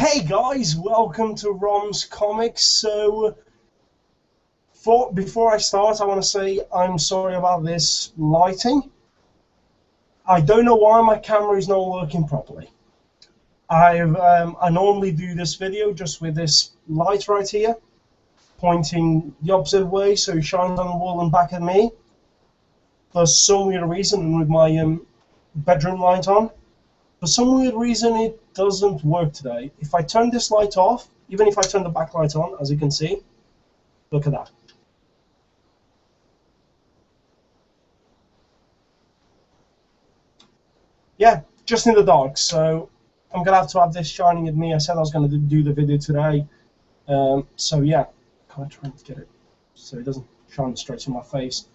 Hey guys, welcome to Rom's Comics. Before I start, I want to say I'm sorry about this lighting. I don't know why my camera is not working properly. I normally do this video just with this light right here, pointing the opposite way so it shines on the wall and back at me. For some weird reason, with my bedroom light on, for some weird reason it doesn't work today. If I turn this light off, even if I turn the backlight on, as you can see, look at that. Yeah, just in the dark. So I'm gonna have to have this shining at me. I said I was gonna do the video today. So yeah, kind of trying to get it so it doesn't shine straight in my face.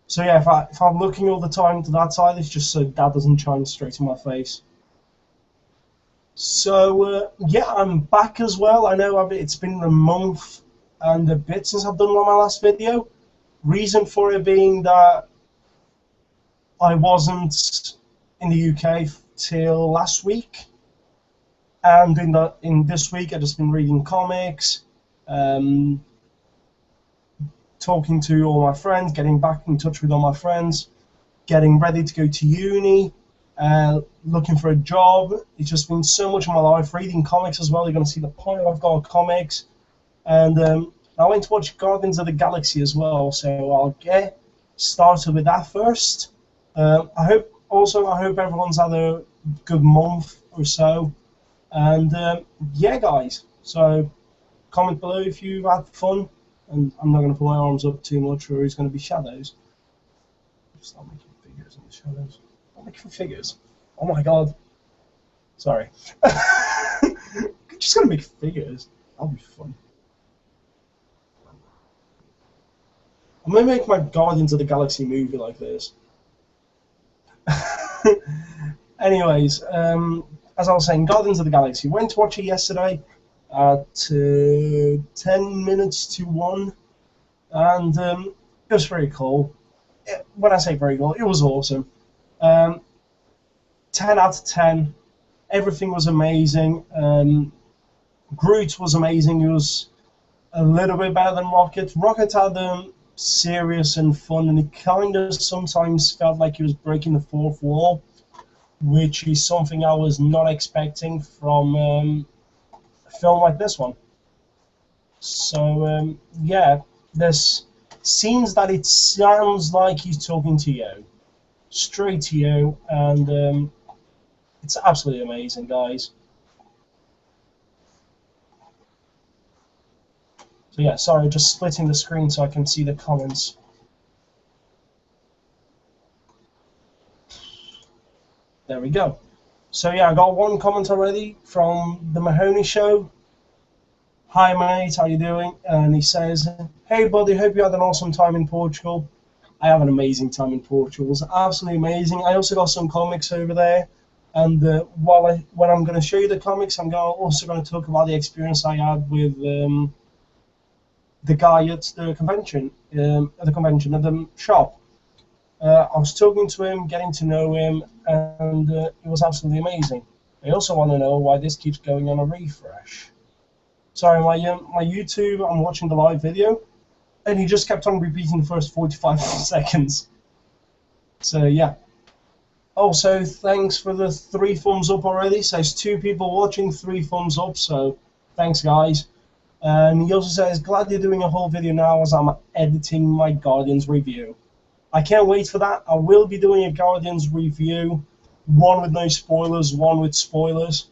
So yeah, if I'm looking all the time to that side, it's just so that doesn't shine straight in my face. So yeah, I'm back as well. I know it's been a month and a bit since I've done my last video. Reason for it being that I wasn't in the UK till last week, and in this week I've just been reading comics, talking to all my friends, getting back in touch with all my friends, getting ready to go to uni, looking for a job. It's just been so much of my life. Reading comics as well. You're going to see the pile I've got of comics. And I went to watch Guardians of the Galaxy as well, so I'll get started with that first. I hope everyone's had a good month or so. And yeah, guys, so comment below if you've had fun. And I'm not going to put my arms up too much, or it's going to be shadows. Start making figures in the shadows. I'm making figures. Oh my god. Sorry. Just going to make figures. That'll be fun. I'm going to make my Guardians of the Galaxy movie like this. Anyways, as I was saying, Guardians of the Galaxy. Went to watch it yesterday at 10 minutes to 1, and it was very cool. When I say very cool, it was awesome. 10 out of 10. Everything was amazing. Groot was amazing. He was a little bit better than Rocket. Rocket had serious and fun, and it kind of sometimes felt like he was breaking the fourth wall, which is something I was not expecting from a film like this one. So yeah, there's scenes that it sounds like he's talking to you, straight to you, and it's absolutely amazing, guys. So yeah, sorry, just splitting the screen so I can see the comments. There we go. So yeah, I got one comment already from the Mahoney Show. Hi mate, how you doing? And he says, hey buddy, hope you had an awesome time in Portugal. I have an amazing time in Portugal. It was absolutely amazing. I also got some comics over there. And when I'm going to show you the comics, I'm also going to talk about the experience I had with the guy at the convention, at the shop. I was talking to him, getting to know him, and it was absolutely amazing. I also want to know why this keeps going on a refresh. Sorry, my YouTube, I'm watching the live video, and he just kept on repeating the first 45 seconds. So yeah. Also, thanks for the 3 thumbs up already. Says 2 people watching, 3 thumbs up. So thanks, guys. And he also says, glad you're doing a whole video now as I'm editing my Guardians review. I can't wait for that. I will be doing a Guardians review, one with no spoilers, one with spoilers.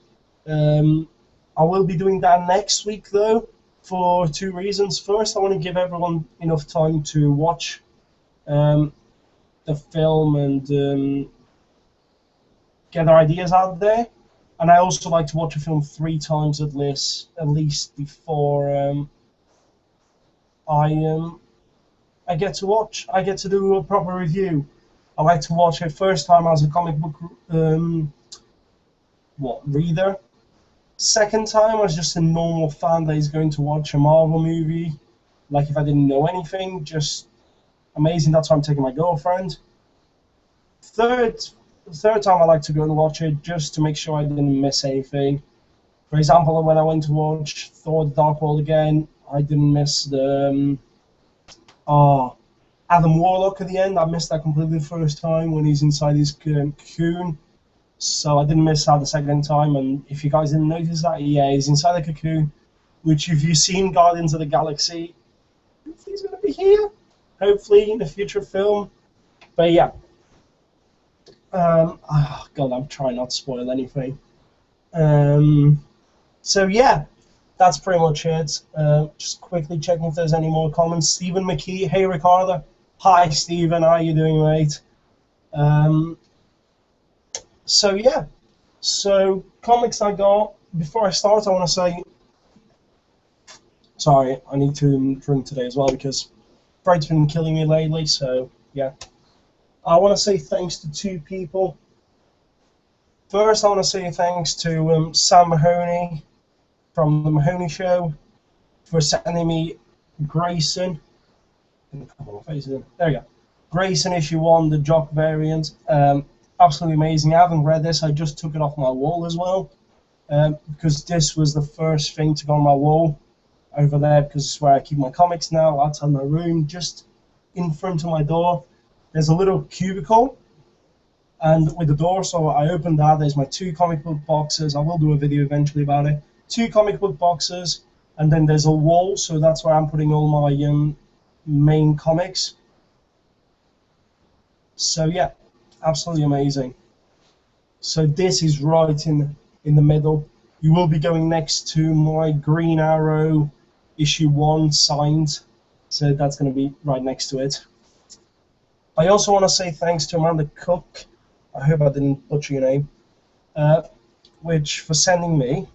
I will be doing that next week, though, for 2 reasons. First, I want to give everyone enough time to watch the film and get their ideas out there. And I also like to watch a film 3 times at least before I get to do a proper review. I like to watch it first time as a comic book reader. Second time as just a normal fan that is going to watch a Marvel movie, like if I didn't know anything. Just amazing. That's why I'm taking my girlfriend. Third time I like to go and watch it just to make sure I didn't miss anything. For example, when I went to watch Thor: The Dark World again, I didn't miss the Adam Warlock at the end. I missed that completely the first time when he's inside his cocoon. So I didn't miss that the second time. And if you guys didn't notice that, yeah, he's inside the cocoon. Which, if you've seen Guardians of the Galaxy, he's going to be here. Hopefully in a future film. But yeah. God, I'm trying not to spoil anything. So yeah, that's pretty much it. Just quickly checking if there's any more comments. Stephen McKee, hey Ricardo. Hi Stephen, how are you doing, mate? So yeah, so comics I got. Before I start, I want to say, sorry, I need to drink today as well because Fred's been killing me lately, so yeah. I want to say thanks to two people. First, I want to say thanks to Sam Mahoney from The Mahoney Show for sending me Grayson. There you go. Grayson issue 1, the Jock variant. Absolutely amazing. I haven't read this. I just took it off my wall as well because this was the first thing to go on my wall over there because it's where I keep my comics now, outside my room, just in front of my door. There's a little cubicle and with the door, so I opened that. There's my 2 comic book boxes. I will do a video eventually about it. 2 comic book boxes, and then there's a wall, so that's where I'm putting all my main comics. So yeah, absolutely amazing. So this is right in the middle. You will be going next to my Green Arrow issue 1 signed, so that's going to be right next to it. I also want to say thanks to Amanda Cook, I hope I didn't butcher your name, which for sending me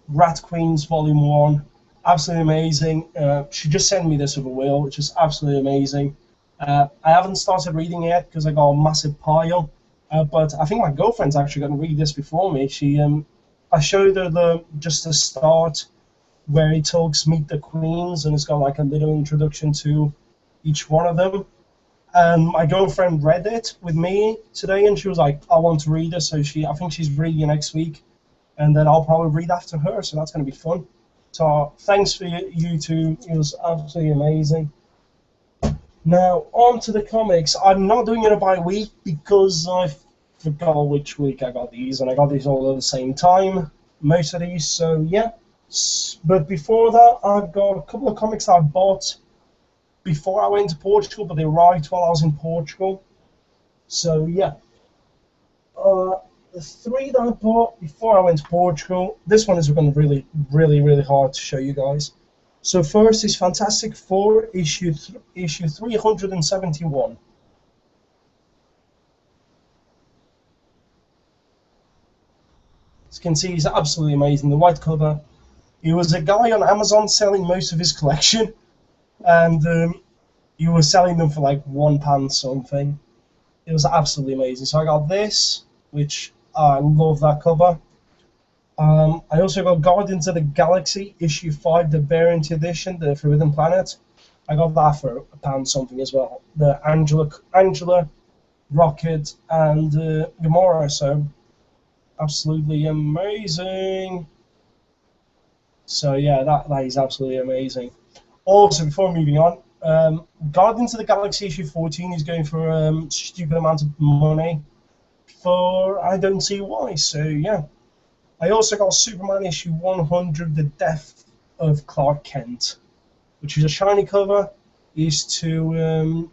Rat Queens Volume 1, absolutely amazing. She just sent me this with a will, which is absolutely amazing. I haven't started reading it yet because I got a massive pile, but I think my girlfriend's actually going to read this before me. I showed her just the start where he talks Meet the Queens, and it's got like a little introduction to each one of them. And my girlfriend read it with me today, and she was like, I want to read it, so I think she's reading it next week, and then I'll probably read after her, so that's going to be fun. So thanks for you two, it was absolutely amazing. Now, on to the comics. I'm not doing it by week because I forgot which week I got these, and I got these all at the same time, most of these, so yeah. But before that, I've got a couple of comics I bought before I went to Portugal, but they arrived while I was in Portugal. So yeah, the 3 that I bought before I went to Portugal. This one is going to be really hard to show you guys. So first is Fantastic Four issue 371. As you can see, he's absolutely amazing. The white cover. He was a guy on Amazon selling most of his collection, and he was selling them for like £1 something. It was absolutely amazing. So I got this, which I love that cover. I also got Guardians of the Galaxy issue 5, the variant edition, the Forbidden Planet. I got that for £1 something as well. The Angela, Rocket, and Gamora. So absolutely amazing. So yeah, that is absolutely amazing. Also, before moving on, Guardians of the Galaxy issue 14 is going for a stupid amount of money. For I don't see why. So yeah, I also got Superman issue 100, The Death of Clark Kent, which is a shiny cover. Is to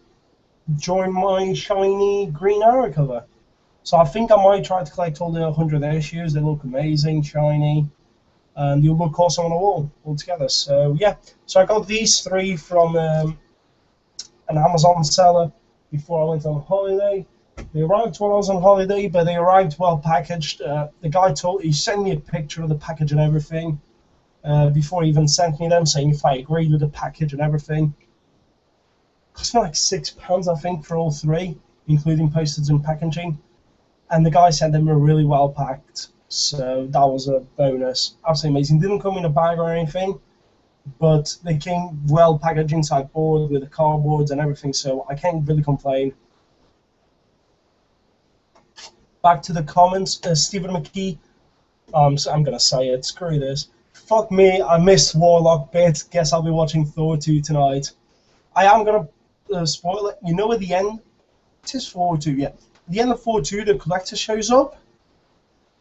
join my shiny Green Arrow cover. So I think I might try to collect all the 100 issues. They look amazing, shiny, and you'll look awesome on the wall altogether. So yeah, so I got these 3 from an Amazon seller before I went on holiday. They arrived while I was on holiday, but they arrived well packaged. The guy he sent me a picture of the package and everything before he even sent me them, saying if I agreed with the package and everything. It cost me like £6, I think, for all 3, including postage and packaging. And the guy said they were really well packed. So that was a bonus. Absolutely amazing. Didn't come in a bag or anything, but they came well packaged inside board with the cardboards and everything, so I can't really complain. Back to the comments. Stephen McKee, I'm gonna say it. Screw this. Fuck me. I missed Warlock bit. Guess I'll be watching Thor 2 tonight. I am gonna spoil it. You know, at the end, it is 4 2. Yeah, at the end of 4 2, the collector shows up,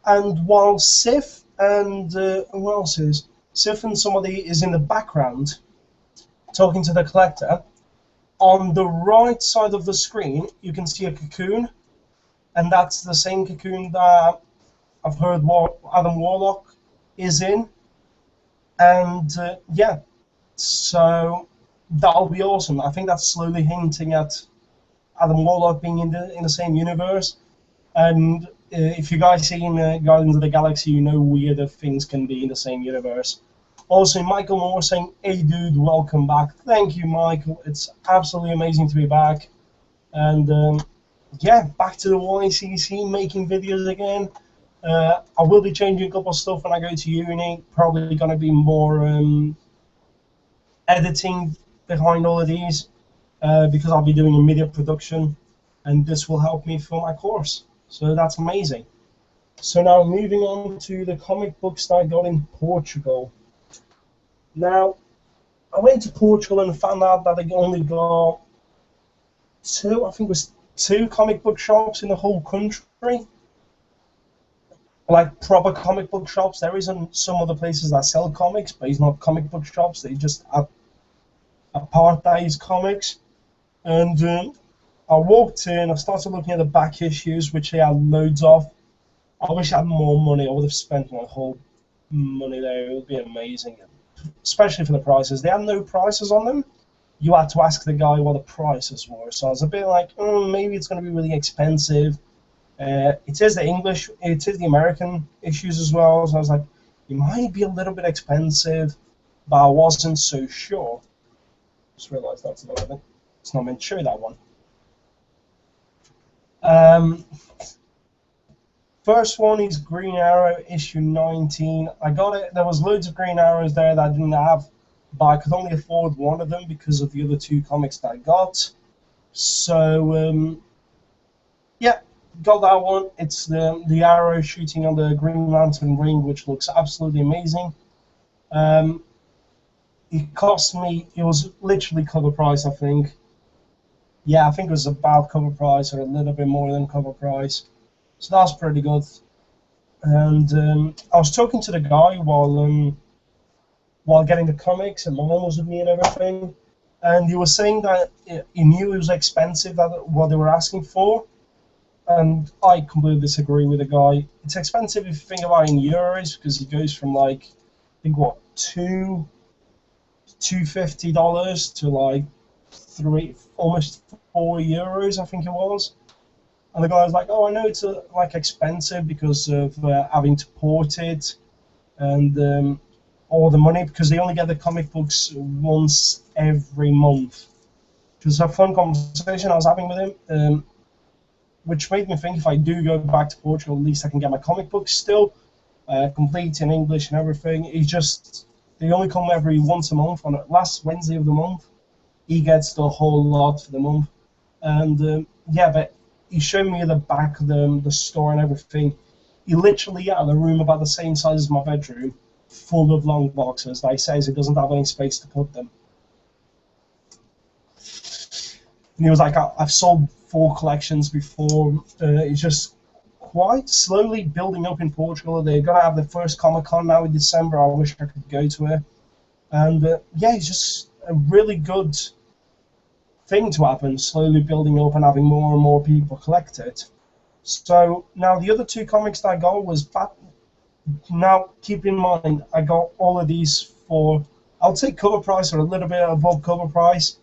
and while Sif and who else is Sif and somebody is in the background talking to the collector. On the right side of the screen, you can see a cocoon, and that's the same cocoon that I've heard Adam Warlock is in. And yeah, so that'll be awesome. I think that's slowly hinting at Adam Warlock being in the same universe. And if you guys seen Guardians of the Galaxy, you know weirder things can be in the same universe. Also, Michael Moore saying, "Hey dude, welcome back." Thank you, Michael. It's absolutely amazing to be back. And yeah, back to the YCC, making videos again. I will be changing a couple of stuff when I go to uni. Probably going to be more editing behind all of these because I'll be doing a media production, and this will help me for my course. So that's amazing. So now moving on to the comic books that I got in Portugal. Now, I went to Portugal and found out that I only got two, I think it was two comic book shops in the whole country. Like proper comic book shops. There isn't some other places that sell comics, but it's not comic book shops. They just have apartheid comics. And I walked in, I started looking at the back issues, which they had loads of. I wish I had more money. I would have spent my whole money there. It would be amazing, especially for the prices. They had no prices on them. You had to ask the guy what the prices were. So I was a bit like, maybe it's going to be really expensive. It is the English, it is the American issues as well. So I was like, it might be a little bit expensive, but I wasn't so sure. Just realised that's a little bit. It's not meant to show that one. First one is Green Arrow issue 19. I got it. There was loads of Green Arrows there that I didn't have, but I could only afford one of them because of the other two comics that I got. So yeah, got that one. It's the arrow shooting on the Green Lantern ring, which looks absolutely amazing. It cost me. It was literally cover price, I think. Yeah, I think it was about cover price or a little bit more than cover price. So that's pretty good. And I was talking to the guy while getting the comics, and my mom was with me and everything. And he was saying that he knew it was expensive, that what they were asking for. And I completely disagree with the guy. It's expensive if you think about it in euros, because it goes from like, I think what, $250 to like almost €4, I think it was. And the guy was like, "Oh, I know it's like expensive because of having to port it and all the money, because they only get the comic books once every month." It was a fun conversation I was having with him, which made me think if I do go back to Portugal, at least I can get my comic books still complete in English and everything. It's just they only come every once a month on the last Wednesday of the month. He gets the whole lot for the month, and yeah, but he showed me the back of the store and everything. He literally had a room about the same size as my bedroom, full of long boxes that he says he doesn't have any space to put them. And he was like, "I've sold 4 collections before." It's just quite slowly building up in Portugal. They're going to have the first Comic-Con now in December. I wish I could go to it. And yeah, it's just a really good thing to happen, slowly building up and having more and more people collect it. So now the other 2 comics that I got was now keep in mind I got all of these for, I'll take cover price or a little bit above cover price.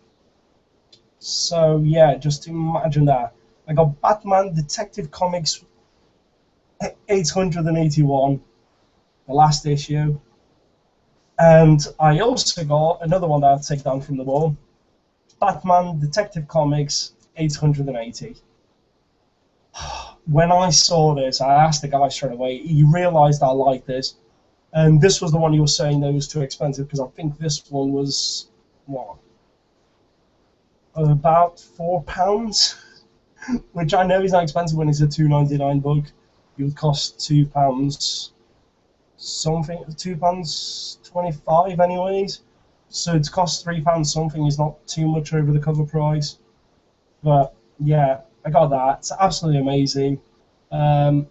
So yeah, just imagine that. I got Batman Detective Comics 881, the last issue. And I also got another one that I'll take down from the wall, Batman Detective Comics 880. When I saw this, I asked the guy straight away. He realized I liked this. And this was the one he was saying that was too expensive, because I think this one was, what, about £4, which I know is not expensive when it's a £2.99 book. It would cost £2 something, £2.25 anyways. So it's cost £3 something. Is not too much over the cover price. But yeah, I got that. It's absolutely amazing. I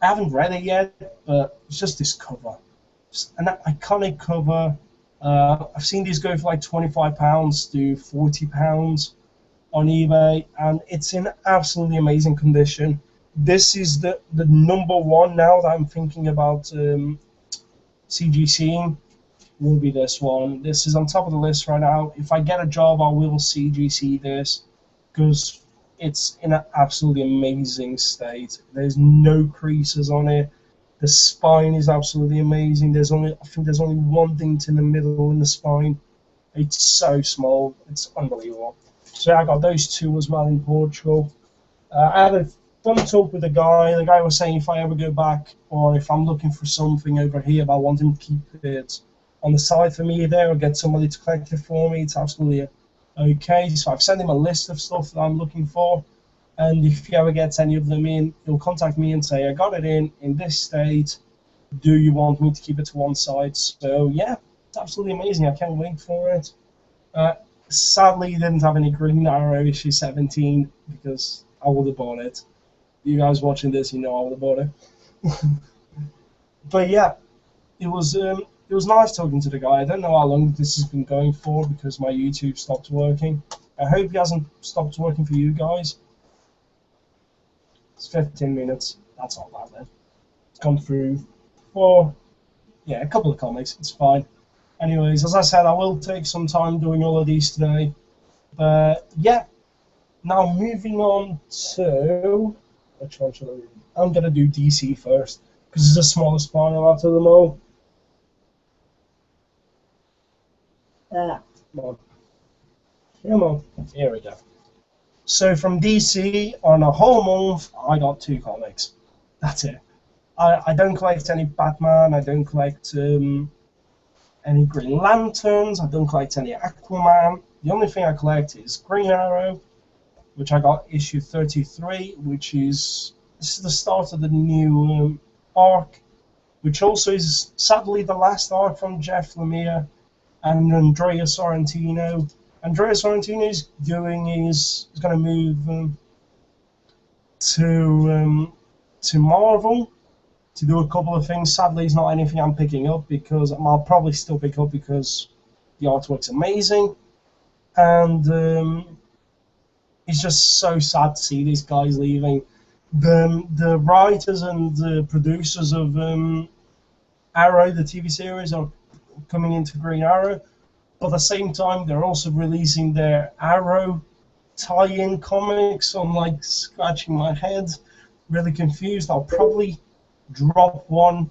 haven't read it yet, but it's just this cover. Just an iconic cover. I've seen these go for like £25 to £40 on eBay, and it's in absolutely amazing condition. This is the number one now that I'm thinking about CGCing. Will be this one. This is on top of the list right now. If I get a job, I will CGC this because it's in an absolutely amazing state. There's no creases on it. The spine is absolutely amazing. I think there's only one dent in the middle in the spine. It's so small. It's unbelievable. So I got those two as well in Portugal. I had a fun talk with the guy. The guy was saying if I ever go back or if I'm looking for something over here, but I want him to keep it on the side for me there or get somebody to collect it for me, it's absolutely okay. So I've sent him a list of stuff that I'm looking for, and if he ever gets any of them in, he'll contact me and say, I got it in this state, do you want me to keep it to one side? So yeah, it's absolutely amazing. I can't wait for it. Sadly, he didn't have any Green Arrow issue 17 because I would have bought it. You guys watching this, you know I would have bought it. But yeah, it was nice talking to the guy. I don't know how long this has been going for because my YouTube stopped working. I hope he hasn't stopped working for you guys. It's 15 minutes. That's not bad then. It's gone through a couple of comics. It's fine. Anyways, as I said, I will take some time doing all of these today. But yeah, now moving on to which one should I do? I'm gonna do DC first because it's the smallest final out of them all. Come on. Come on. Here we go. So from DC, on a whole month, I got 2 comics. That's it. I don't collect any Batman. I don't collect any Green Lanterns. I don't collect any Aquaman. The only thing I collect is Green Arrow, which I got issue 33, which is this is the start of the new arc, which also is sadly the last arc from Jeff Lemire and Andrea Sorrentino. Andrea Sorrentino is going to move to Marvel to do a couple of things. Sadly, it's not anything I'm picking up because I'll probably still pick up because the artwork's amazing, and it's just so sad to see these guys leaving. The writers and the producers of Arrow, the TV series, are coming into Green Arrow, but at the same time they're also releasing their Arrow tie-in comics. I'm like scratching my head, really confused. I'll probably drop one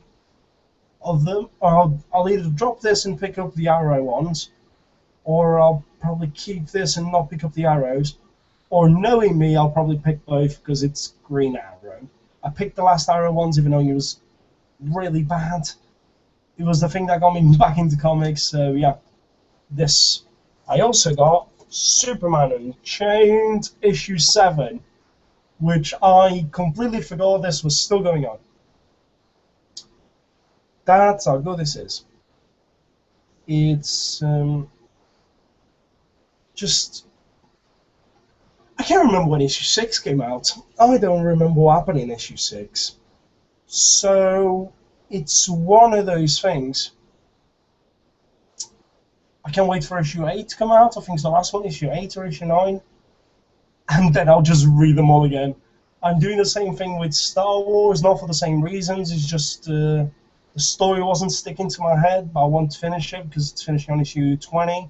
of them, or I'll either drop this and pick up the Arrow ones, or I'll probably keep this and not pick up the Arrows, or knowing me, I'll probably pick both because it's Green Arrow. I picked the last Arrow ones even though it was really bad. It was the thing that got me back into comics, so yeah. This. I also got Superman Unchained issue 7, which I completely forgot this was still going on. That's how good this is. It's just... I can't remember when issue 6 came out. I don't remember what happened in issue 6. So it's one of those things. I can't wait for issue 8 to come out. I think it's the last one, issue 8 or issue 9. And then I'll just read them all again. I'm doing the same thing with Star Wars, not for the same reasons. It's just the story wasn't sticking to my head, but I want to finish it because it's finishing on issue 20.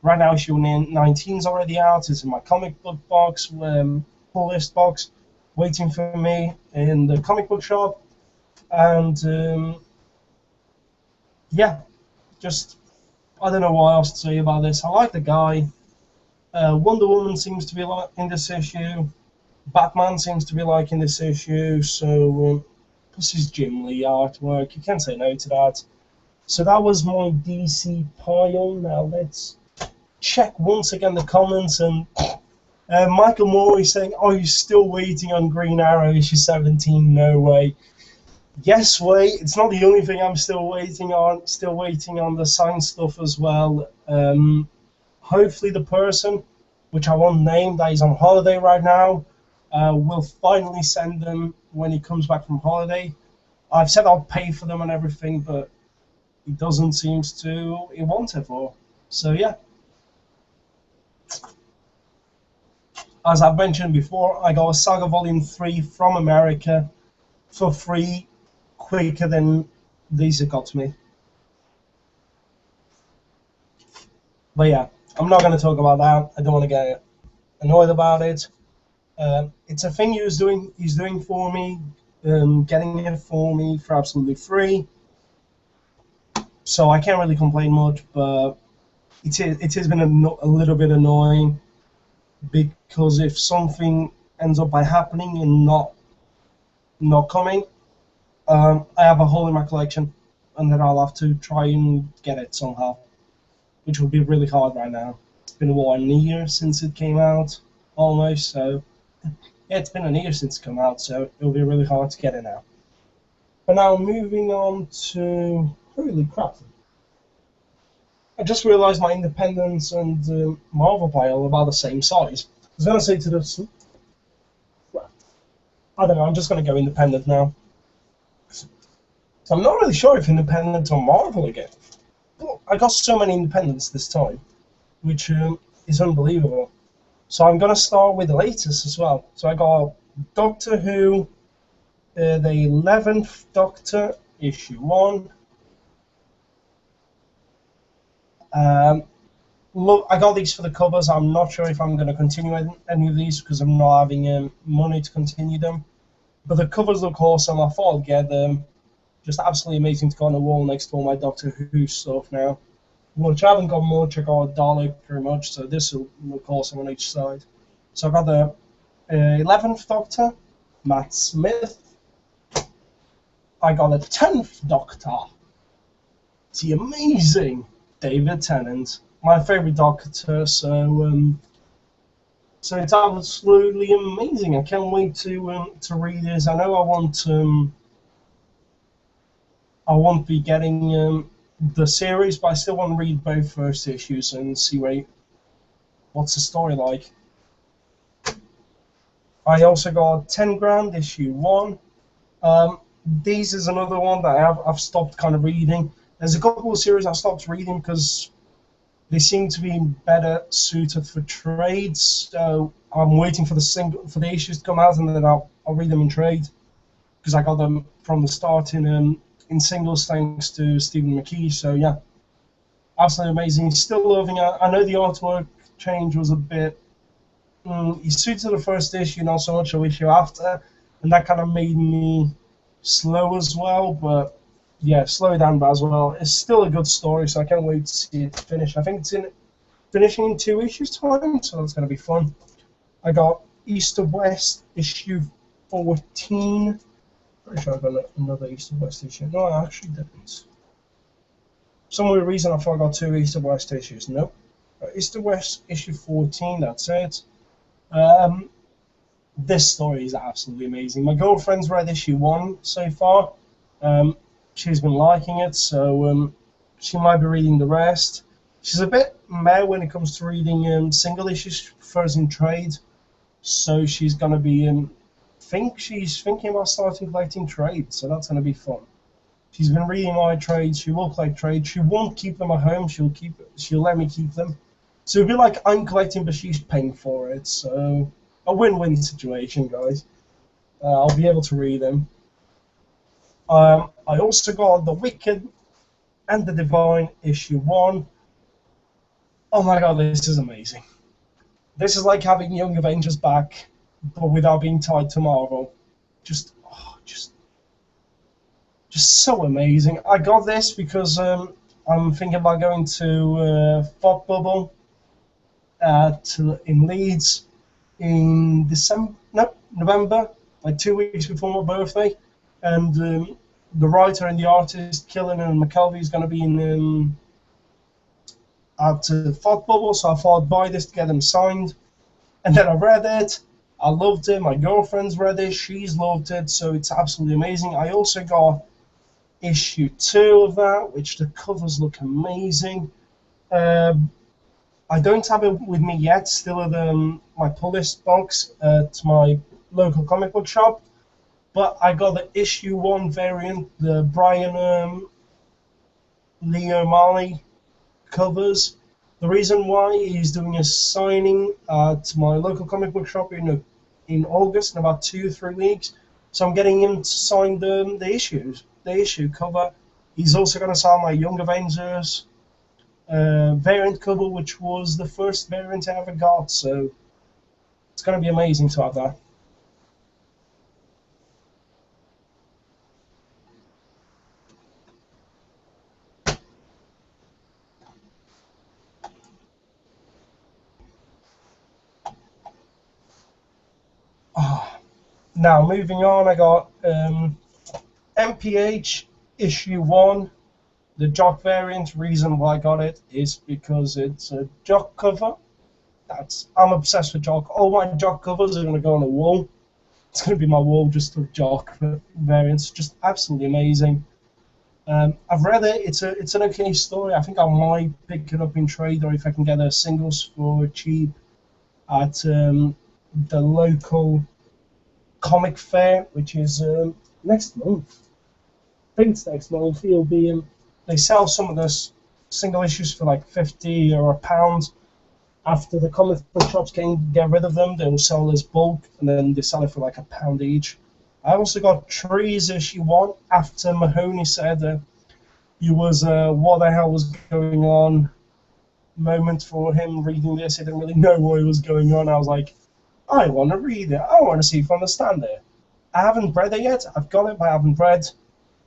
Right now, issue 19 is already out. It's in my comic book box, pull list box, waiting for me in the comic book shop. And yeah, just... I don't know what else to say about this. I like the guy. Wonder Woman seems to be like in this issue. Batman seems to be like in this issue. So, plus his Jim Lee artwork. You can't say no to that. So that was my DC pile. Now let's check once again the comments. And Michael Moore is saying, "Are you still waiting on Green Arrow issue 17? No way." Yes, wait. It's not the only thing I'm still waiting on. Still waiting on the signed stuff as well. Hopefully, the person, which I won't name, that is on holiday right now, will finally send them when he comes back from holiday. I've said I'll pay for them and everything, but he doesn't seem to he want it for. So yeah, as I've mentioned before, I got a Saga Volume 3 from America for free, quicker than these have got to me. But yeah, I'm not going to talk about that. I don't want to get annoyed about it. It's a thing he's doing for me, getting it for me for absolutely free. So I can't really complain much, but it has been a little bit annoying because if something ends up by happening and not coming, I have a hole in my collection, and then I'll have to try and get it somehow, which will be really hard right now. It's been a year since it came out, almost. So yeah, it's been a year since it came out, so it'll be really hard to get it now. But now moving on to holy crap. I just realised my Independence and Marvel pile are about the same size. I was going to say to this, I don't know, I'm just going to go Independent now. So I'm not really sure if Independent or Marvel again. Well, I got so many Independents this time, which is unbelievable. So I'm going to start with the latest as well. So I got Doctor Who, the 11th Doctor, issue 1. Look, I got these for the covers. I'm not sure if I'm going to continue any of these because I'm not having money to continue them. But the covers look awesome. I thought I'd get them. Just absolutely amazing to go on the wall next to all my Doctor Who stuff now. Which I haven't got much. I got a Dalek pretty much, so this will look awesome on each side. So I got the 11th Doctor, Matt Smith. I got the 10th Doctor. It's the amazing David Tennant, my favorite Doctor. So it's absolutely amazing. I can't wait to read this. I know I won't be getting the series, but I still want to read both first issues and see what's the story like. I also got 10 Grand issue 1. These is another one that I've stopped kind of reading. There's a couple of series I stopped reading because they seem to be better suited for trades. So I'm waiting for the issues to come out, and then I'll read them in trade because I got them from the start in singles thanks to Stephen McKee. So yeah, absolutely amazing. Still loving it. I know the artwork change was a bit. He suited the first issue, not so much the issue after, and that kind of made me slow as well. But yeah, slow down as well. It's still a good story, so I can't wait to see it finish. I think it's finishing in 2 issues time, so that's going to be fun. I got East to West issue 14. Pretty sure I got another East to West issue. No, I actually didn't. For some weird reason I thought I got 2 East to West issues. Nope. East to West issue 14, that's it. This story is absolutely amazing. My girlfriend's read issue 1 so far. She's been liking it, so she might be reading the rest. She's a bit meh when it comes to reading single issues. She prefers in trade, so she's gonna be she's thinking about starting collecting trades, so that's gonna be fun. She's been reading my trades. She will collect trades. She won't keep them at home. She'll let me keep them. So it'll be like I'm collecting, but she's paying for it. So a win-win situation, guys. I'll be able to read them. I also got The Wicked and the Divine issue 1. Oh my god, this is amazing. This is like having Young Avengers back, but without being tied to Marvel. Just so amazing. I got this because I'm thinking about going to Thought Bubble in Leeds in November, like 2 weeks before my birthday, and the writer and the artist Killen and McKelvey is going to be at Thought Bubble, so I thought I'd buy this to get them signed, and then I read it. I loved it. My girlfriend's read it. She's loved it. So it's absolutely amazing. I also got issue 2 of that, which the covers look amazing. I don't have it with me yet. Still at my pull list box at my local comic book shop. But I got the issue 1 variant, the Brian Lee O'Malley covers. The reason why he's doing a signing at my local comic book shop in August, in about 2-3 weeks. So I'm getting him to sign the issue cover. He's also going to sign my Young Avengers variant cover, which was the first variant I ever got. So it's going to be amazing to have that. Now, moving on, I got MPH issue 1, the Jock variant. Reason why I got it is because it's a Jock cover. I'm obsessed with Jock. All my Jock covers are going to go on a wall. It's going to be my wall just of Jock variants. Just absolutely amazing. I've read it. It's an okay story. I think I might pick it up in trade, or if I can get a singles for cheap at the local comic fair, which is next month. I think it's next month. It'll be they sell some of the single issues for like 50 or £1. After the comic book shops can get rid of them, they will sell as bulk, and then they sell it for like £1 each. I also got Trees issue 1 after Mahoney said he was what the hell was going on moment for him reading this. He didn't really know what was going on. I was like, I want to read it. I want to see if I understand it. I haven't read it yet. I've got it, but I haven't read.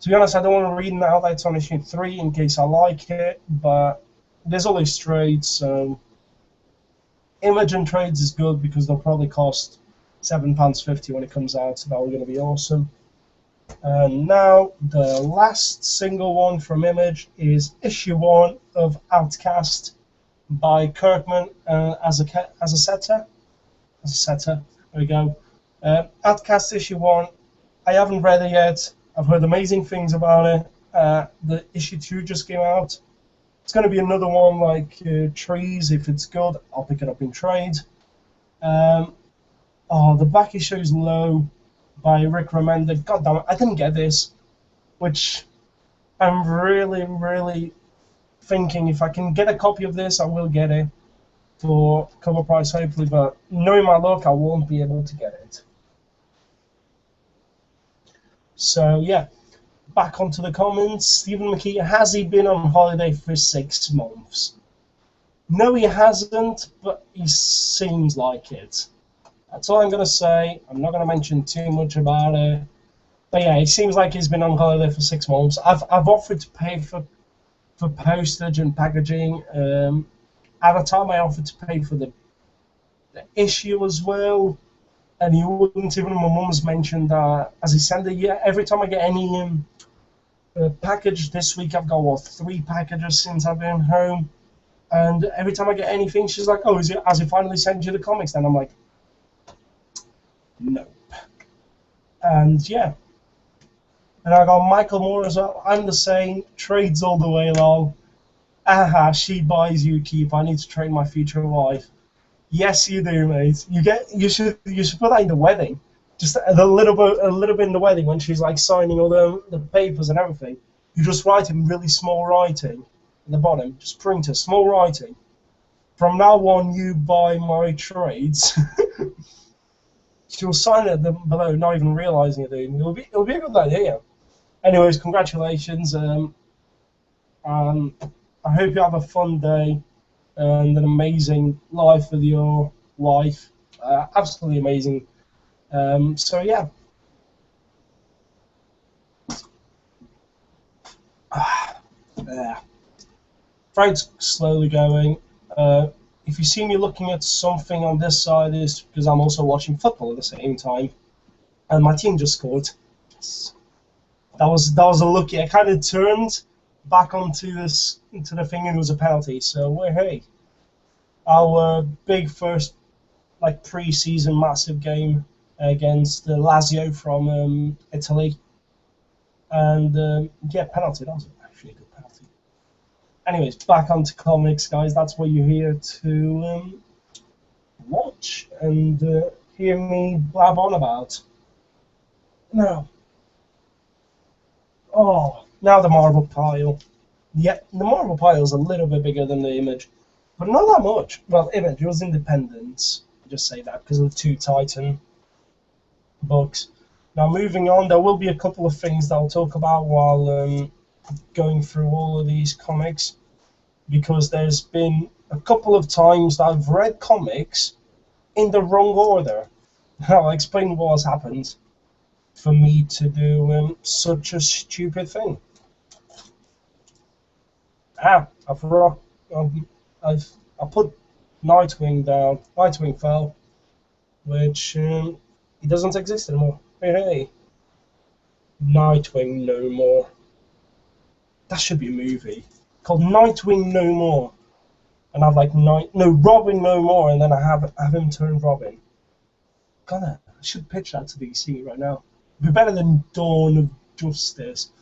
To be honest, I don't want to read now that it's on issue 3 in case I like it, but there's always trades, so Image and trades is good because they'll probably cost £7.50 when it comes out, so that's going to be awesome. And now, the last single one from Image is issue 1 of Outcast by Kirkman as a setter. There we go. Outcast issue 1. I haven't read it yet. I've heard amazing things about it. The issue 2 just came out. It's going to be another one like Trees. If it's good, I'll pick it up in trade. The back issue is Low by Rick Remender. God damn it, I didn't get this, which I'm really, really thinking if I can get a copy of this, I will get it for cover price, hopefully, but knowing my luck, I won't be able to get it. So, yeah, back onto the comments. Stephen McKee, has he been on holiday for 6 months? No, he hasn't, but he seems like it. That's all I'm going to say. I'm not going to mention too much about it. But yeah, it seems like he's been on holiday for 6 months. I've offered to pay for postage and packaging. At the time, I offered to pay for the issue as well, and he wouldn't. Even my mum's mentioned that as he sent it. Yeah, every time I get any package this week, I've got 3 packages since I've been home, and every time I get anything, she's like, "Oh, has he finally sent you the comics?" Then I'm like, "Nope." And yeah, and I got Michael Moore as well. I'm the same. Trades all the way along. Aha, she buys, you keep. I need to train my future wife. Yes, you do, mate. You should put that in the wedding. Just a little bit in the wedding when she's like signing all the papers and everything. You just write in really small writing at the bottom. Just print it, small writing. From now on, you buy my trades. She'll sign it below, not even realizing it. It'll be a good idea. Anyways, congratulations. I hope you have a fun day and an amazing life with your wife. Absolutely amazing. So yeah. Frank's slowly going. If you see me looking at something on this side, it's because I'm also watching football at the same time, and my team just scored. Yes. That was a lucky. I kind of turned back into the thing, and it was a penalty. So hey, our big first like pre-season massive game against Lazio from Italy, and yeah, penalty. That was actually a good penalty. Anyways, back onto comics, guys. That's what you're here to watch and hear me blab on about. Now, now the Marvel pile. Yeah, the Marvel pile is a little bit bigger than the Image, but not that much. Well, Image was Independence. I just say that because of the two Titan books. Now, moving on, there will be a couple of things that I'll talk about while going through all of these comics, because there's been a couple of times that I've read comics in the wrong order. I'll explain what has happened for me to do such a stupid thing. I put Nightwing down. Nightwing fell, which it doesn't exist anymore. Hey, Nightwing No More. That should be a movie called Nightwing No More, and I've like Robin No More, and then I have him turn Robin. God, I should pitch that to DC right now. It'd be better than Dawn of Justice.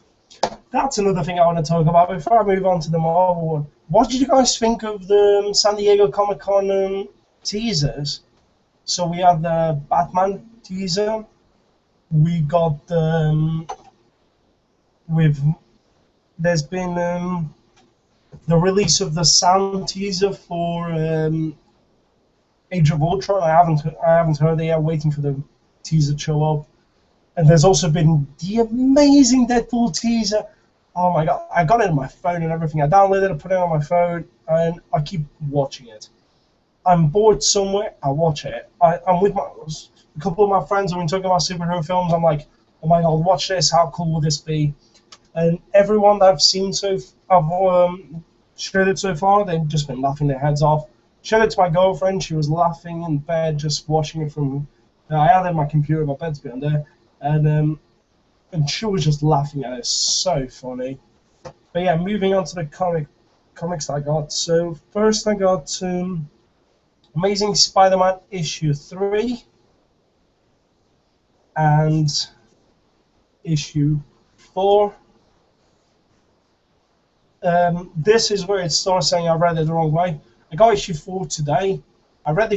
That's another thing I want to talk about before I move on to the Marvel one. What did you guys think of the San Diego Comic-Con teasers? So we had the Batman teaser. We got there's been the release of the sound teaser for Age of Ultron. I haven't heard it yet. Waiting for the teaser to show up. And there's also been the amazing Deadpool teaser. Oh my god, I got it on my phone and everything. I downloaded it, put it on my phone, and I keep watching it. I'm bored somewhere, I watch it. I'm with a couple of my friends who have been talking about superhero films. I'm like, oh my god, watch this, how cool will this be? And everyone that I've seen I've shared it so far, they've just been laughing their heads off. Showed it to my girlfriend, she was laughing in bed, just watching it from... I had it on my computer, my bed's behind there. And she was just laughing at it. It's so funny. But yeah, moving on to the comics I got. So first I got Amazing Spider-Man issue 3 and issue 4. This is where it starts saying I read it the wrong way. I got issue 4 today. I read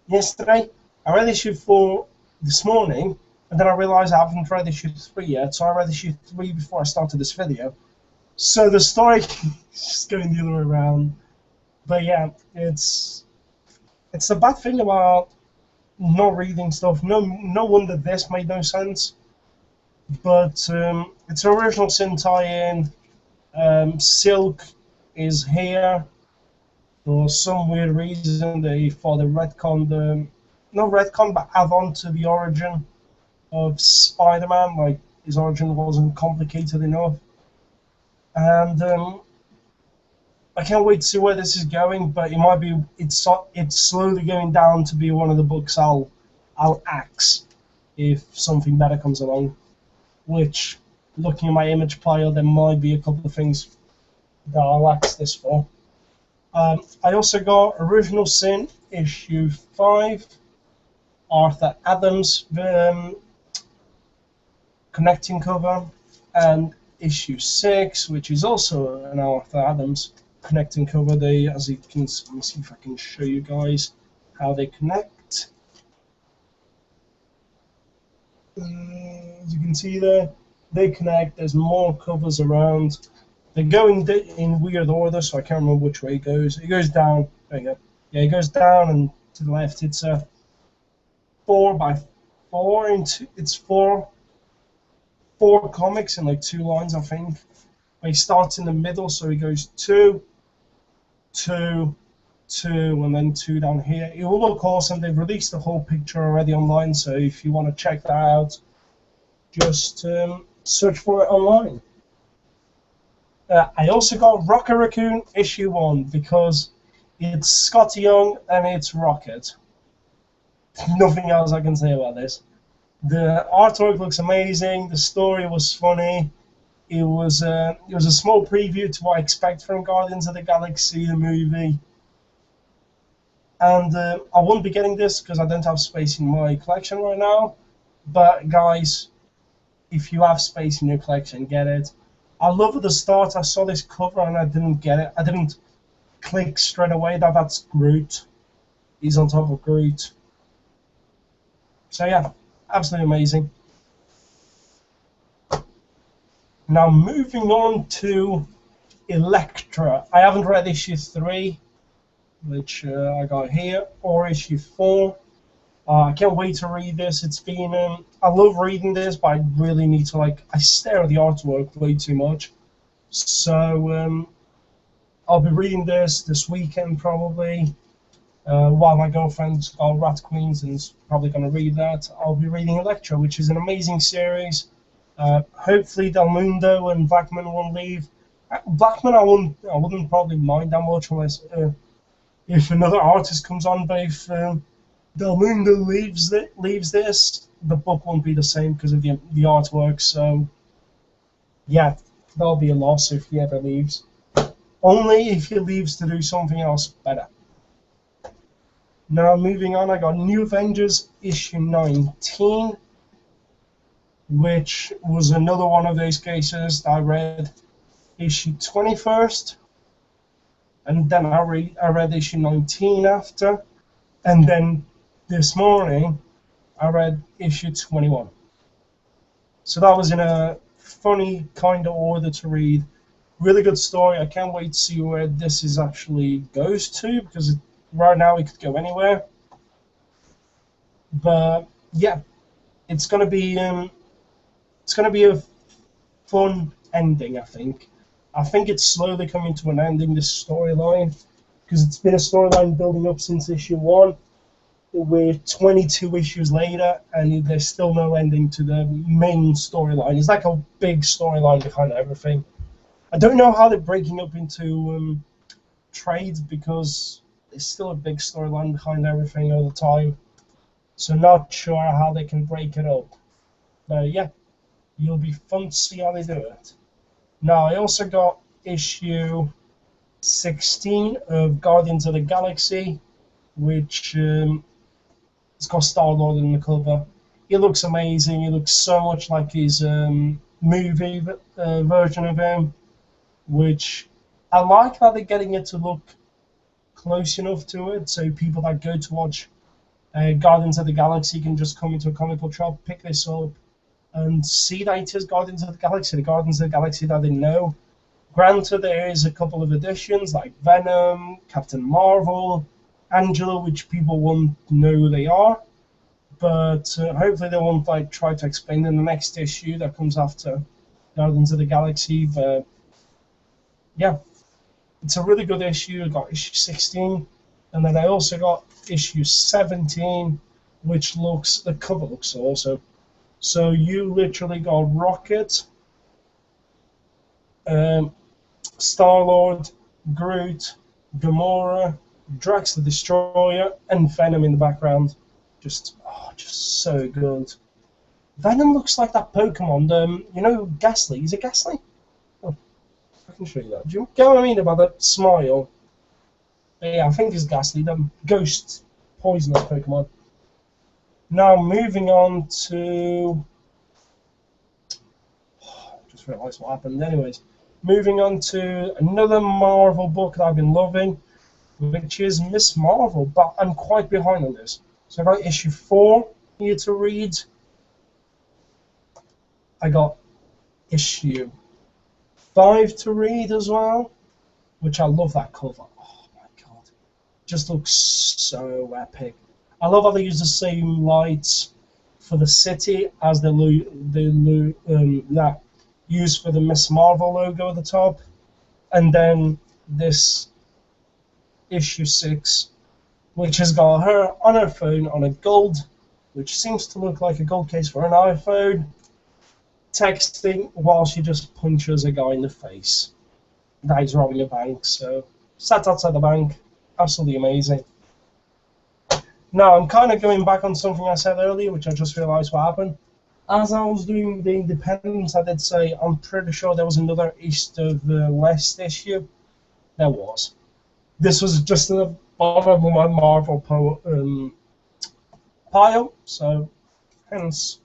yesterday. I read issue 4 this morning. And then I realised I haven't read issue 3 yet, so I read issue 3 before I started this video. So the story is just going the other way around. But yeah, it's the bad thing about not reading stuff. No wonder this made no sense. But it's an original Sin tie-in. Silk is here. For some weird reason, they thought they retconned, not retcon, but add on to the origin of Spider-Man, like his origin wasn't complicated enough. And I can't wait to see where this is going, but it's slowly going down to be one of the books I'll axe if something better comes along, which, looking at my Image pile, there might be a couple of things that I'll axe this for. I also got Original Sin issue 5, Arthur Adams connecting cover, and issue 6, which is also an Arthur Adams connecting cover. Let me see if I can show you guys how they connect. As you can see there, they connect. There's more covers around. They're going in weird order, so I can't remember which way it goes. It goes down. There you go. Yeah, it goes down and to the left. It's a 4x4. It's four comics in like 2 lines, I think. But he starts in the middle, so he goes 2, 2, 2, and then 2 down here. It will look awesome. They've released the whole picture already online, so if you want to check that out, just search for it online. I also got Rocket Raccoon issue 1 because it's Scotty Young and it's Rocket. Nothing else I can say about this. The artwork looks amazing. The story was funny. It was a small preview to what I expect from Guardians of the Galaxy, the movie. And I won't be getting this because I don't have space in my collection right now. But guys, if you have space in your collection, get it. I love at the start I saw this cover and I didn't get it. I didn't click straight away that that's Groot. He's on top of Groot. So yeah, absolutely amazing. Now moving on to Elektra. I haven't read issue 3, which I got here, or issue 4. I can't wait to read this. It's been, I love reading this, but I really need to, I stare at the artwork way too much. So I'll be reading this weekend probably. While my girlfriend's got Rat Queens and is probably going to read that, I'll be reading Elektra, which is an amazing series. Hopefully Del Mundo and Blackman won't leave. Blackman I wouldn't probably mind that much unless if another artist comes on, but if Del Mundo leaves this, the book won't be the same because of the artwork. So yeah, that'll be a loss if he ever leaves. Only if he leaves to do something else better. Now moving on, I got New Avengers issue 19, which was another one of those cases that I read issue 20 first, and then I read issue 19 after, and then this morning I read issue 21. So that was in a funny kind of order to read. Really good story. I can't wait to see where this is actually goes to, because right now it could go anywhere. But yeah, it's gonna be a fun ending. I think it's slowly coming to an ending, this storyline, because it's been a storyline building up since issue 1. We're 22 issues later, and there's still no ending to the main storyline. It's like a big storyline behind everything. I don't know how they're breaking up into trades, because there's still a big storyline behind everything all the time. So not sure how they can break it up. But yeah, it'll be fun to see how they do it. Now, I also got issue 16 of Guardians of the Galaxy, which it's got Star-Lord in the cover. He looks amazing. He looks so much like his movie version of him, which I like how they're getting it to look close enough to it, so people that go to watch Guardians of the Galaxy can just come into a comic book shop, pick this up, and see that it is Guardians of the Galaxy that they know. Granted, there is a couple of additions like Venom, Captain Marvel, Angela, which people won't know who they are, but hopefully they won't try to explain in the next issue that comes after Guardians of the Galaxy. But yeah, it's a really good issue. I got issue 16, and then I also got issue 17, which the cover looks awesome. So you literally got Rocket, Star-Lord, Groot, Gamora, Drax the Destroyer, and Venom in the background. Just so good. Venom looks like that Pokemon, you know, Ghastly. Is it Ghastly? Oh, I can show you that. Do you get what I mean about that smile? Yeah, I think it's Ghastly, the ghost poisonous Pokemon. Now, moving on to... just realised what happened. Anyways, moving on to another Marvel book that I've been loving, which is Miss Marvel, but I'm quite behind on this. So I got issue 4 here to read. I got issue 5 to read as well, which I love that cover. Oh my god, just looks so epic. I love how they use the same lights for the city as that used for the Miss Marvel logo at the top, and then this issue 6, which has got her on her phone on a gold, which seems to look like a gold case for an iPhone, texting while she just punches a guy in the face that is robbing a bank. So sat outside the bank, absolutely amazing. Now I'm kind of going back on something I said earlier, which I just realized what happened. As I was doing the Independence, I did say I'm pretty sure there was another East of West issue. There was. This was just bottom of my Marvel pile, so hence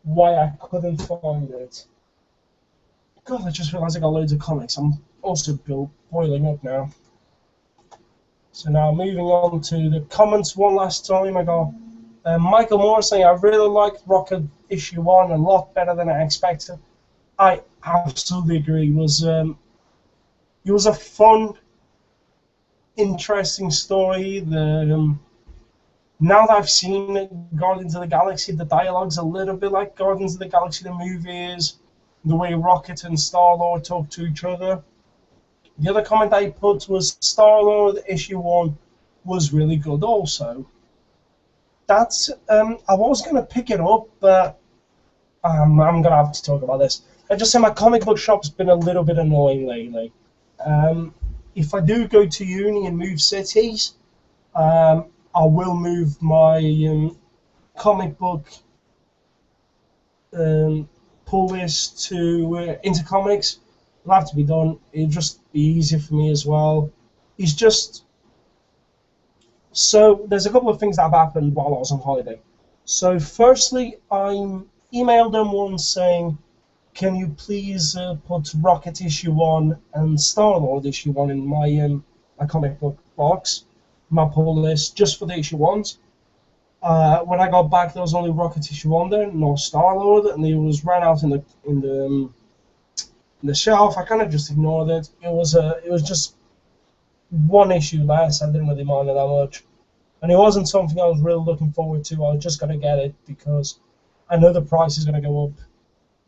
why I couldn't find it. God, I just realised I got loads of comics. I'm also boiling up now. So now moving on to the comments one last time. I got Michael Moore saying, I really liked Rocket issue 1 a lot better than I expected. I absolutely agree. It was a fun, interesting story. Now that I've seen Guardians of the Galaxy, the dialogue's a little bit like Guardians of the Galaxy, the movies, the way Rocket and Star-Lord talk to each other. The other comment I put was Star-Lord issue 1 was really good also. That's I was going to pick it up, but I'm going to have to talk about this. I just say my comic book shop's been a little bit annoying lately. If I do go to uni and move cities, I will move my comic book pull list to into comics. It'll have to be done. It'll just be easier for me as well. It's just so there's a couple of things that have happened while I was on holiday. So firstly, I emailed them once saying, can you please put Rocket issue 1 and Star-Lord issue 1 in my comic book box, my pull list, just for the issue 1s. When I got back, there was only Rocket issue 1 there, no Star-Lord, and it was ran out in the shelf. I kind of just ignored it. It was just one issue less. I didn't really mind it that much, and it wasn't something I was really looking forward to. I was just gonna get it because I know the price is gonna go up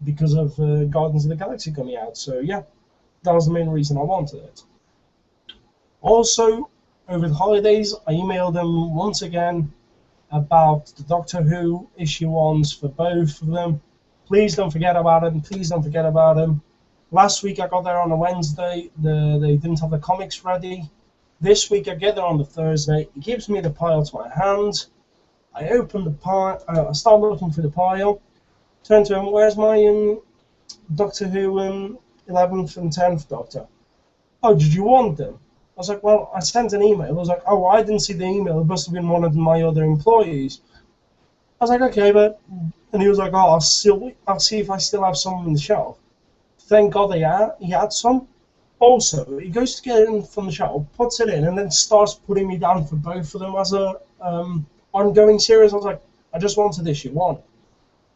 because of Guardians of the Galaxy coming out. So yeah, that was the main reason I wanted it. Also, over the holidays, I emailed them once again about the Doctor Who issue 1s for both of them. Please don't forget about them. Please don't forget about them. Last week I got there on a Wednesday. They didn't have the comics ready. This week I get there on the Thursday. It gives me the pile to my hand. I open the pile. I start looking for the pile. Turn to him. Where's my Doctor Who 11th and 10th Doctor? Oh, did you want them? I was like, well, I sent an email. I was like, oh, I didn't see the email. It must have been one of my other employees. I was like, okay, but... And he was like, oh, I'll see if I still have some on the shelf. Thank God he had some. Also, he goes to get it in from the shelf, puts it in, and then starts putting me down for both of them as a ongoing series. I was like, I just wanted issue 1.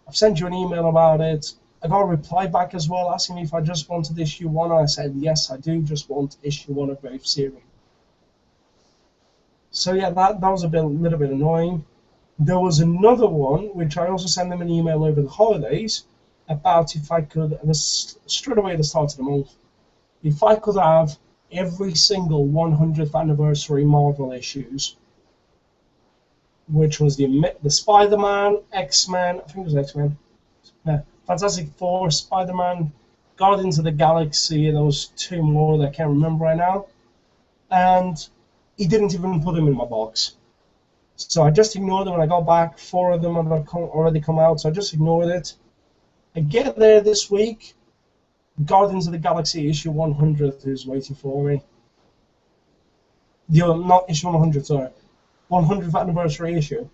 I've sent you an email about it. I got a reply back as well asking me if I just wanted issue 1, and I said, yes, I do just want issue 1 of both series. So yeah, that was a little bit annoying. There was another one, which I also sent them an email over the holidays, about if I could, straight away at the start of the month, if I could have every single 100th anniversary Marvel issues, which was the Spider-Man, X-Men, I think it was X-Men, yeah, Fantastic Four, Spider-Man, Guardians of the Galaxy, and those 2 more that I can't remember right now. And he didn't even put them in my box. So I just ignored them when I got back. 4 of them had already come out, so I just ignored it. I get there this week. Guardians of the Galaxy issue 100 is waiting for me. Not issue 100, sorry. 100th anniversary issue.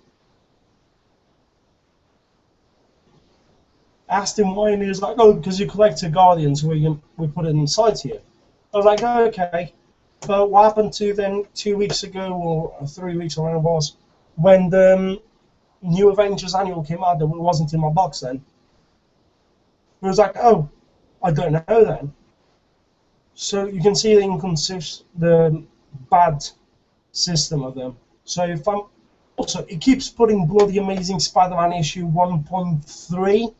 Asked him why, and he was like, oh, because you collected Guardians, we put it inside here. I was like, oh, okay. But what happened to then 2 weeks ago, or 3 weeks, or whatever it was, when the New Avengers Annual came out, that it wasn't in my box then? He was like, oh, I don't know then. So you can see the bad system of them. So if I'm also, it keeps putting bloody Amazing Spider-Man issue 1.3,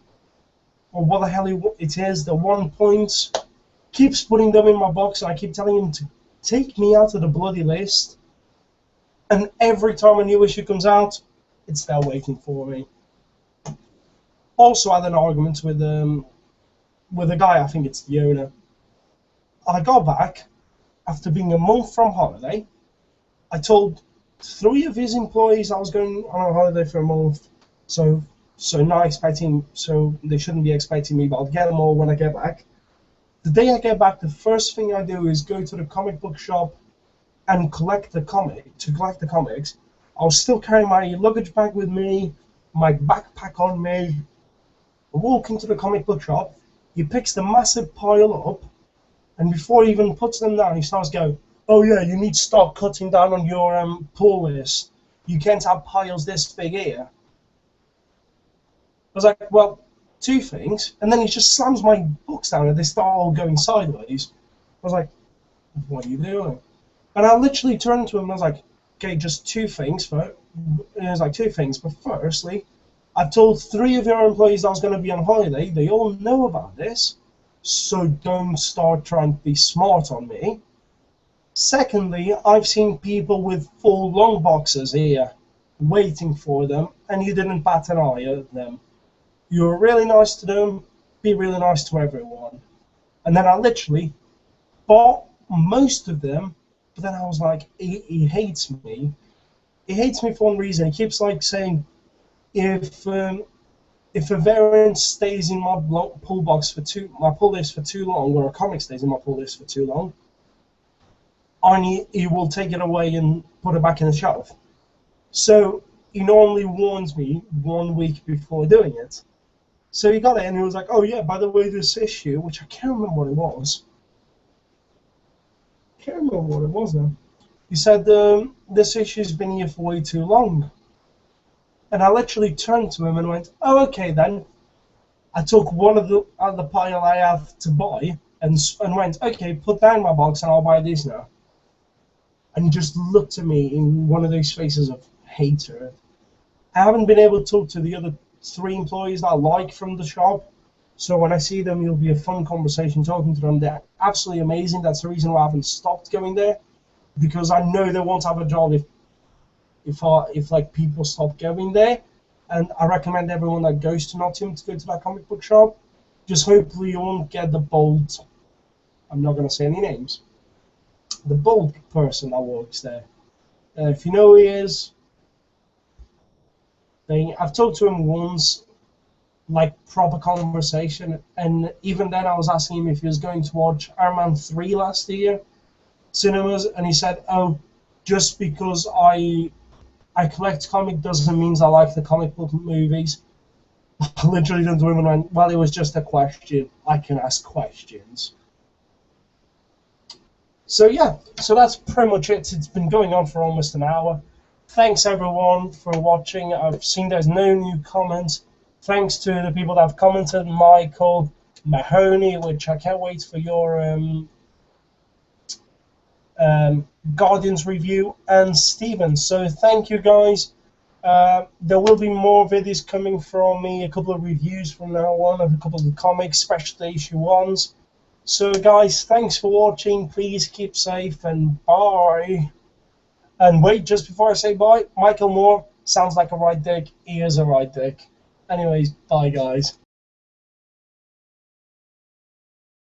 or what the hell it is, the 1 point, keeps putting them in my box, and I keep telling him to take me out of the bloody list. And every time a new issue comes out, it's there waiting for me. Also, I had an argument with a guy, I think it's the owner. I got back after being a month from holiday. I told 3 of his employees I was going on a holiday for a month, so not expecting, so they shouldn't be expecting me, but I'll get them all when I get back. The day I get back, the first thing I do is go to the comic book shop and collect the comics, I was still carrying my luggage bag with me, my backpack on me. I walk into the comic book shop. He picks the massive pile up, and before he even puts them down, he starts going, "Oh yeah, you need to start cutting down on your pull list. You can't have piles this big here." I was like, "Well, two things," and then he just slams my books down, and they start all going sideways. I was like, "What are you doing?" And I literally turned to him and I was like, "Okay, just two things." And he was like, "Two things. But firstly, I've told 3 of your employees I was going to be on holiday. They all know about this. So don't start trying to be smart on me. Secondly, I've seen people with full long boxes here waiting for them, and you didn't bat an eye at them. You were really nice to them. Be really nice to everyone." And then I literally bought most of them, but then I was like, he hates me. He hates me for one reason. He keeps like saying, if a variant stays in my pull list for too long, or a comic stays in my pull list for too long, he will take it away and put it back in the shelf. So he normally warns me 1 week before doing it. So he got it and he was like, "Oh yeah, by the way, this issue," which I can't remember what it was. Now. He said, "This issue's been here for way too long." And I literally turned to him and went, "Oh, okay then." I took one of the pile I have to buy and went, "Okay, put that in my box and I'll buy these now." And he just looked at me in one of those faces of hatred. I haven't been able to talk to the other 3 employees that I like from the shop. So when I see them, it'll be a fun conversation talking to them. They're absolutely amazing. That's the reason why I haven't stopped going there, because I know they won't have a job if like people stop going there. And I recommend everyone that goes to Nottingham to go to that comic book shop. Just hopefully you won't get the bold, I'm not going to say any names, the bold person that works there. If you know who he is, I've talked to him once, like proper conversation, and even then I was asking him if he was going to watch Iron Man 3 last year, cinemas, and he said, "Oh, just because I collect comic doesn't mean I like the comic book movies." I literally turned to him and went, "Well, it was just a question. I can ask questions." So yeah, so that's pretty much it. It's been going on for almost an hour. Thanks everyone for watching. I've seen there's no new comments. Thanks to the people that have commented, Michael, Mahoney, which I can't wait for your Guardians review, and Steven. So thank you guys. There will be more videos coming from me, a couple of reviews from now on of a couple of the comics, especially issue 1s. So guys, thanks for watching. Please keep safe and bye. And wait, just before I say bye, Michael Moore sounds like a right dick. He is a right dick. Anyways, bye guys.